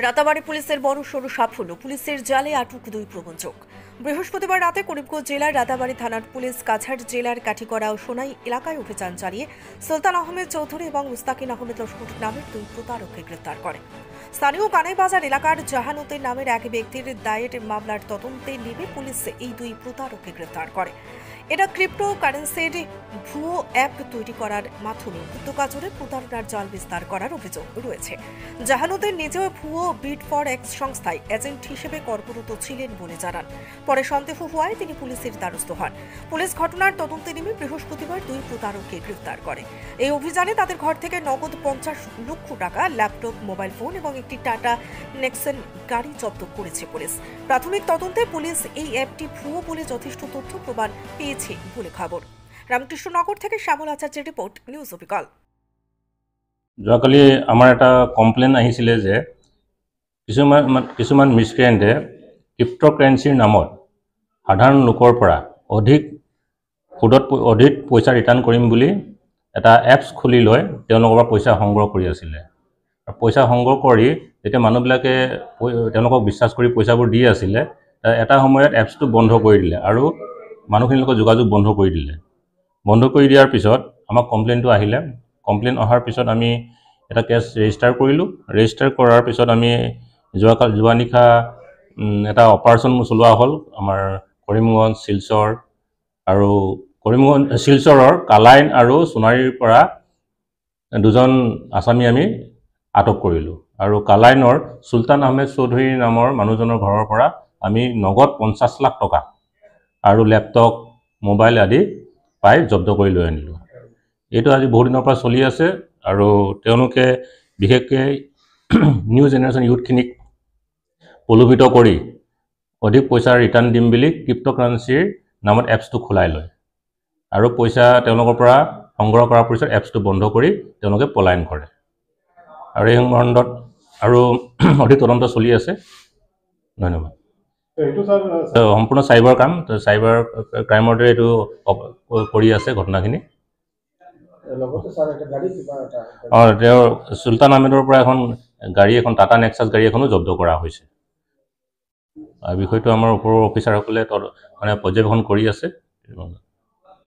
রাতাবাড়ী পুলিশের বড় সড় সাফল্য, পুলিশের জালে আটক দুই প্রবঞ্চক। বৃহস্পতিবার রাতে করিমগঞ্জ জেলার রাতাবাড়ী থানার পুলিশ কাছাড় জেলার কাঠিকড়া ও সোনাই এলাকায় অভিযান চালিয়ে সুলতান আহমেদ চৌধুরী এবং মুস্তাকিন আহমেদ লস্কর নামের দুই প্রতারককে গ্রেফতার করে। স্থানীয় কানাইবাজার এলাকার জাহানুদ্দিন নামের এক ব্যক্তির দায়ের মামলার তদন্তে নেমে পুলিশ এই দুই প্রতারককে গ্রেফতার করে। এটা ক্রিপ্টো কারেন্সির ভুয়ো অ্যাপ তৈরি করার মাধ্যমে উপত্যকাজুড়ে প্রতারণার জাল বিস্তার করার অভিযোগ রয়েছে। জাহানুদ্দিন নিজেও ভুয়ো বিট ফর এক্স সংস্থায় এজেন্ট হিসেবে কর্মরত ছিলেন বলে জানান। পরে সন্দেহ হওয়ায় তিনি পুলিশের দ্বারস্থ হন। পুলিশ ঘটনার তদন্তে নেমে বৃহস্পতিবার দুই প্রতারককে গ্রেফতার করে। এই অভিযানে তাদের ঘর থেকে নগদ 50 লক্ষ টাকা, ল্যাপটপ, মোবাইল ফোন এবং একটি টাটা নেক্সন গাড়ি জব্দ করেছে পুলিশ। প্রাথমিক তদন্তে পুলিশ এই অ্যাপটি ভুয়ো বলে যথেষ্ট তথ্য প্রমাণ পেয়েছে বলে খবর। রামকৃষ্ণনগর থেকে শ্যামল আচার্যের রিপোর্ট, নিউজ অবিকল। যোৱাকালি আমাৰ এটা কমপ্লেইন আহিছিলে যে কিছুমান মিছক্ৰেণ্টে ক্ৰিপ্ট'কাৰেঞ্চিৰ নামত সাধাৰণ লোকৰ পৰা অধিক পইচা ৰিটাৰ্ণ কৰিম বুলি এটা এপছ খুলি লৈ তেওঁলোকৰ পৰা পইচা সংগ্ৰহ কৰি আছিলে। পইচা সংগ্ৰহ কৰি যেতিয়া মানুহবিলাকে তেওঁলোকক বিশ্বাস কৰি পইচাবোৰ দি আছিলে, এটা সময়ত এপছটো বন্ধ কৰি দিলে আৰু মানুহখিনিৰ লগত যোগাযোগ বন্ধ কৰি দিলে। বন্ধ কৰি দিয়াৰ পিছত আমাক কমপ্লেইনটো আহিলে। কমপ্লেইন অহাৰ পিছত আমি এটা কেছ ৰেজিষ্টাৰ কৰিলোঁ। ৰেজিষ্টাৰ কৰাৰ পিছত আমি যোৱা নিশা এটা অপাৰেশ্যন চলোৱা হ'ল আমাৰ কৰিমগঞ্জ, শিলচৰ আৰু শিলচৰৰ কালাইন আৰু সোণাৰীৰ পৰা দুজন আসামী আমি আটক কৰিলোঁ। আৰু কালাইনৰ সুলতান আহমেদ চৌধুৰী নামৰ মানুহজনৰ ঘৰৰ পৰা আমি নগদ 50 লাখ টকা আৰু লেপটপ, মোবাইল আদি পাই জব্দ কৰি লৈ আনিলোঁ। এইটো আজি বহু দিনৰ পৰা চলি আছে আৰু তেওঁলোকে বিশেষকৈ নিউ জেনেৰেশ্যন ইউথখিনিক প্ৰলোভিত কৰি অধিক পইচা ৰিটাৰ্ণ দিম বুলি ক্ৰিপ্ট'কাৰেঞ্চিৰ নামত এপছটো খোলাই লয় আৰু পইচা তেওঁলোকৰ পৰা সংগ্ৰহ কৰাৰ পিছত এপছটো বন্ধ কৰি তেওঁলোকে পলায়ন কৰে। আৰু এই সম্বন্ধত আৰু অধিক তদন্ত চলি আছে। ধন্যবাদ। সম্পূৰ্ণ চাইবাৰ কাম, চাইবাৰ ক্ৰাইমৰ দৰে এইটো কৰি আছে ঘটনাখিনি। তেওঁৰ সুলতান আহমেদৰ পৰা গাড়ী এখন টাটা নেক্সাছ গাড়ী এখনো জব্দ কৰা হৈছে। বিষয়টো আমাৰ ওপৰৰ অফিচাৰসকলে পৰ্যবেক্ষণ কৰি আছে।